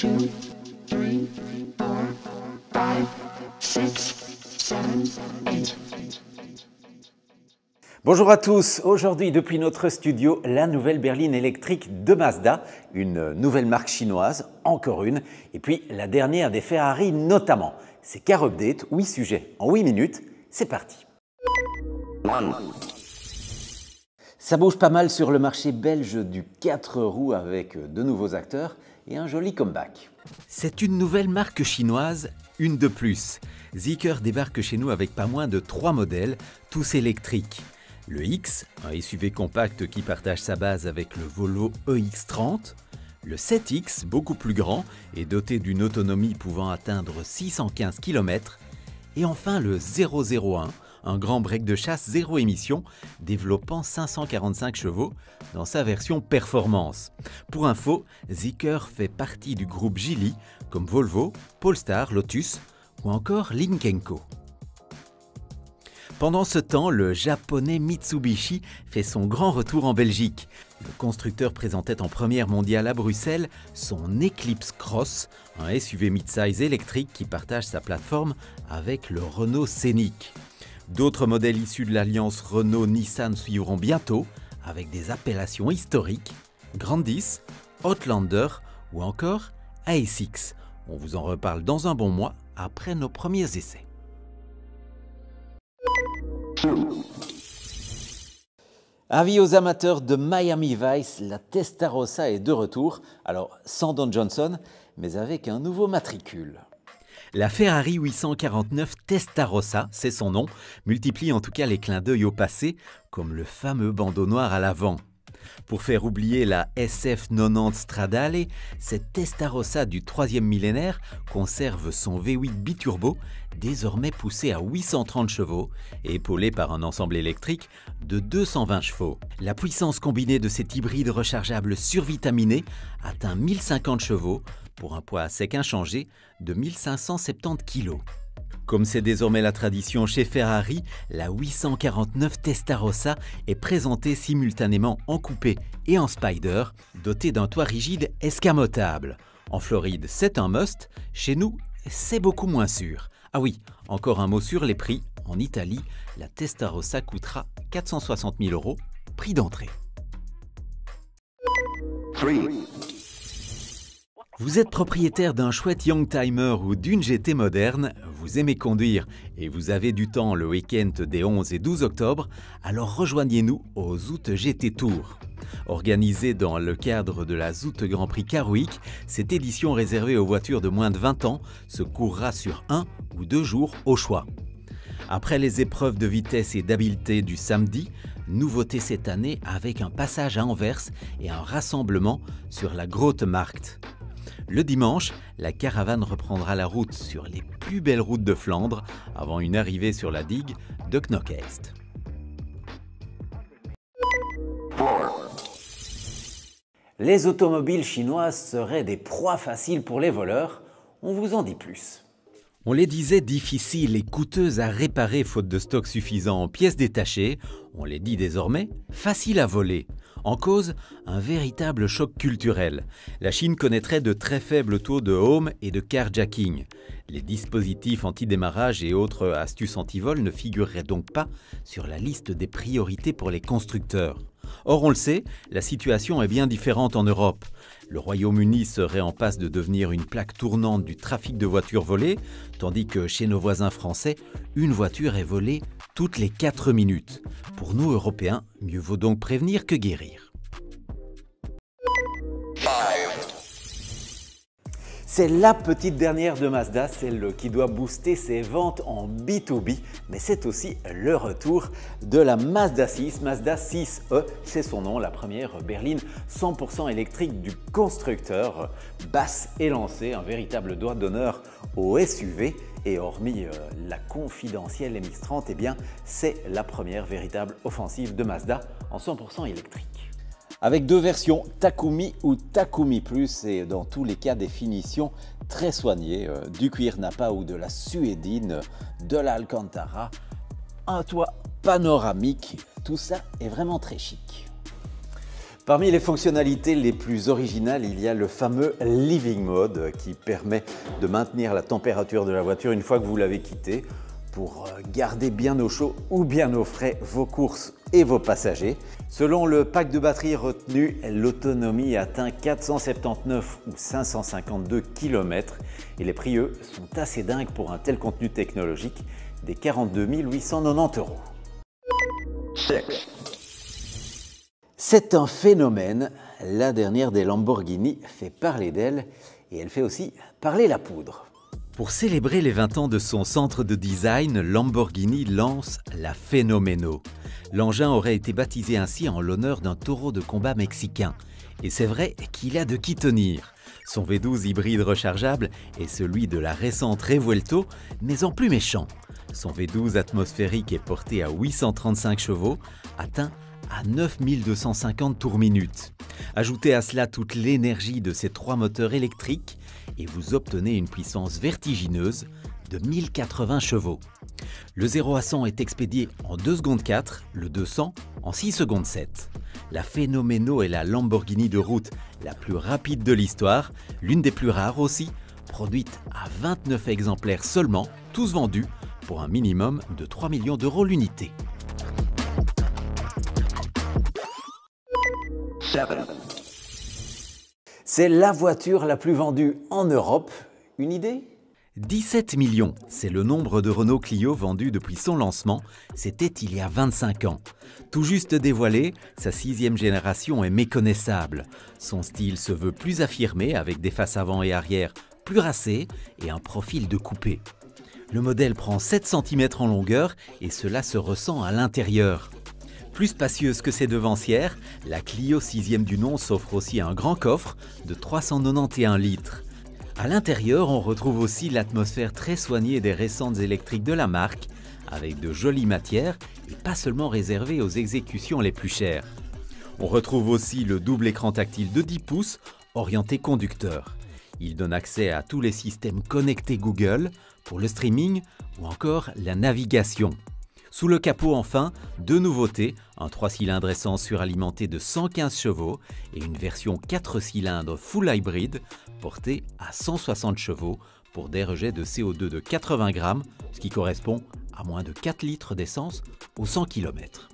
2, 3, 4, 5, 6, 7, 8. Bonjour à tous, aujourd'hui depuis notre studio, la nouvelle berline électrique de Mazda, une nouvelle marque chinoise, encore une, et puis la dernière des Ferrari notamment. C'est Car Update, 8 sujets en 8 minutes, c'est parti. Ça bouge pas mal sur le marché belge du 4 roues avec de nouveaux acteurs et un joli comeback. C'est une nouvelle marque chinoise, une de plus. Zeekr débarque chez nous avec pas moins de 3 modèles, tous électriques. Le X, un SUV compact qui partage sa base avec le Volvo EX30. Le 7X, beaucoup plus grand et doté d'une autonomie pouvant atteindre 615 km. Et enfin le 001, un grand break de chasse zéro émission développant 545 chevaux dans sa version performance. Pour info, Zeekr fait partie du groupe Geely comme Volvo, Polestar, Lotus ou encore Lynk & Co. Pendant ce temps, le japonais Mitsubishi fait son grand retour en Belgique. Le constructeur présentait en première mondiale à Bruxelles son Eclipse Cross, un SUV mid-size électrique qui partage sa plateforme avec le Renault Scénic. D'autres modèles issus de l'alliance Renault-Nissan suivront bientôt avec des appellations historiques, Grandis, Outlander ou encore ASX. On vous en reparle dans un bon mois après nos premiers essais. Avis aux amateurs de Miami Vice, la Testarossa est de retour, alors sans Don Johnson, mais avec un nouveau matricule. La Ferrari 849 Testarossa, c'est son nom, multiplie en tout cas les clins d'œil au passé, comme le fameux bandeau noir à l'avant. Pour faire oublier la SF90 Stradale, cette Testarossa du 3e millénaire conserve son V8 biturbo, désormais poussé à 830 chevaux et épaulé par un ensemble électrique de 220 chevaux. La puissance combinée de cet hybride rechargeable survitaminé atteint 1050 chevaux pour un poids à sec inchangé de 1570 kg. Comme c'est désormais la tradition chez Ferrari, la 849 Testarossa est présentée simultanément en coupé et en spider, dotée d'un toit rigide escamotable. En Floride, c'est un must, chez nous, c'est beaucoup moins sûr. Ah oui, encore un mot sur les prix. En Italie, la Testarossa coûtera 460 000 €, prix d'entrée. Vous êtes propriétaire d'un chouette Youngtimer ou d'une GT moderne, vous aimez conduire et vous avez du temps le week-end des 11 et 12 octobre, alors rejoignez-nous au Zout GT Tour. Organisée dans le cadre de la Zout Grand Prix Car Week, cette édition réservée aux voitures de moins de 20 ans se courra sur 1 ou 2 jours au choix. Après les épreuves de vitesse et d'habileté du samedi, nouveauté cette année avec un passage à Anvers et un rassemblement sur la Grote Markt. Le dimanche, la caravane reprendra la route sur les plus belles routes de Flandre avant une arrivée sur la digue de Knokke-Heist. Les automobiles chinoises seraient des proies faciles pour les voleurs, on vous en dit plus. On les disait difficiles et coûteuses à réparer faute de stock suffisant en pièces détachées, on les dit désormais faciles à voler. En cause, un véritable choc culturel. La Chine connaîtrait de très faibles taux de home et de carjacking. Les dispositifs anti-démarrage et autres astuces anti-vol ne figureraient donc pas sur la liste des priorités pour les constructeurs. Or, on le sait, la situation est bien différente en Europe. Le Royaume-Uni serait en passe de devenir une plaque tournante du trafic de voitures volées, tandis que chez nos voisins français, une voiture est volée toutes les 4 minutes. Pour nous, Européens, mieux vaut donc prévenir que guérir. C'est la petite dernière de Mazda, celle qui doit booster ses ventes en B2B, mais c'est aussi le retour de la Mazda 6. Mazda 6e, c'est son nom, la première berline 100% électrique du constructeur. Basse et lancée, un véritable doigt d'honneur au SUV. Et hormis la confidentielle MX-30, eh bien, c'est la première véritable offensive de Mazda en 100% électrique. Avec deux versions, Takumi ou Takumi Plus, et dans tous les cas des finitions très soignées, du cuir Nappa ou de la suédine, de l'Alcantara, un toit panoramique, tout ça est vraiment très chic. Parmi les fonctionnalités les plus originales, il y a le fameux Living Mode qui permet de maintenir la température de la voiture une fois que vous l'avez quittée pour garder bien au chaud ou bien au frais vos courses et vos passagers. Selon le pack de batterie retenu, l'autonomie atteint 479 ou 552 km et les prix, eux, sont assez dingues pour un tel contenu technologique, des 42 890 €. C'est un phénomène, la dernière des Lamborghini fait parler d'elle et elle fait aussi parler la poudre. Pour célébrer les 20 ans de son centre de design, Lamborghini lance la Fenomeno. L'engin aurait été baptisé ainsi en l'honneur d'un taureau de combat mexicain. Et c'est vrai qu'il a de qui tenir. Son V12 hybride rechargeable est celui de la récente Revuelto, mais en plus méchant. Son V12 atmosphérique est porté à 835 chevaux, atteint à 9250 tours minute. Ajoutez à cela toute l'énergie de ces 3 moteurs électriques et vous obtenez une puissance vertigineuse de 1080 chevaux. Le 0 à 100 est expédié en 2 secondes 4, le 200 en 6 secondes 7. La Fenomeno est la Lamborghini de route la plus rapide de l'histoire, l'une des plus rares aussi, produite à 29 exemplaires seulement, tous vendus pour un minimum de 3 millions € l'unité. C'est la voiture la plus vendue en Europe. Une idée ? 17 millions, c'est le nombre de Renault Clio vendus depuis son lancement. C'était il y a 25 ans. Tout juste dévoilée, sa 6e génération est méconnaissable. Son style se veut plus affirmé avec des faces avant et arrière plus racées et un profil de coupé. Le modèle prend 7 cm en longueur et cela se ressent à l'intérieur. Plus spacieuse que ses devancières, la Clio 6e du nom s'offre aussi un grand coffre de 391 litres. À l'intérieur, on retrouve aussi l'atmosphère très soignée des récentes électriques de la marque, avec de jolies matières et pas seulement réservées aux exécutions les plus chères. On retrouve aussi le double écran tactile de 10 pouces, orienté conducteur. Il donne accès à tous les systèmes connectés Google pour le streaming ou encore la navigation. Sous le capot enfin, 2 nouveautés, un 3 cylindres essence suralimenté de 115 chevaux et une version 4 cylindres full hybride portée à 160 chevaux pour des rejets de CO2 de 80 grammes, ce qui correspond à moins de 4 litres d'essence au 100 km.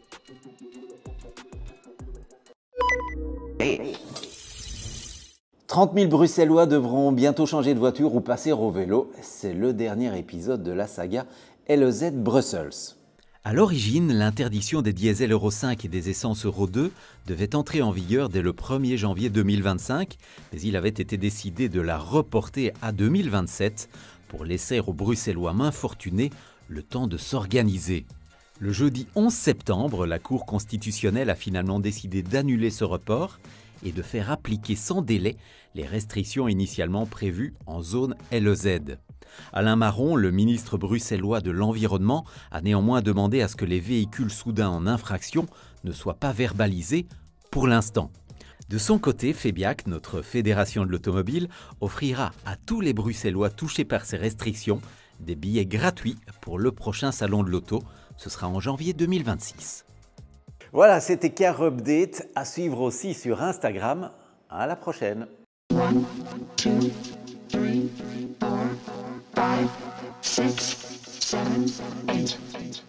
« 30 000 Bruxellois devront bientôt changer de voiture ou passer au vélo. C'est le dernier épisode de la saga LEZ Brussels. À l'origine, l'interdiction des diesels Euro 5 et des essences Euro 2 devait entrer en vigueur dès le 1er janvier 2025, mais il avait été décidé de la reporter à 2027 pour laisser aux Bruxellois main fortunés le temps de s'organiser. Le jeudi 11 septembre, la Cour constitutionnelle a finalement décidé d'annuler ce report et de faire appliquer sans délai les restrictions initialement prévues en zone LEZ. Alain Marron, le ministre bruxellois de l'Environnement, a néanmoins demandé à ce que les véhicules soudains en infraction ne soient pas verbalisés pour l'instant. De son côté, Febiac, notre fédération de l'automobile, offrira à tous les Bruxellois touchés par ces restrictions des billets gratuits pour le prochain salon de l'auto. Ce sera en janvier 2026. Voilà, c'était Car Update, à suivre aussi sur Instagram. À la prochaine. 1, 2, 3, 4, 5, 6, 7, 8.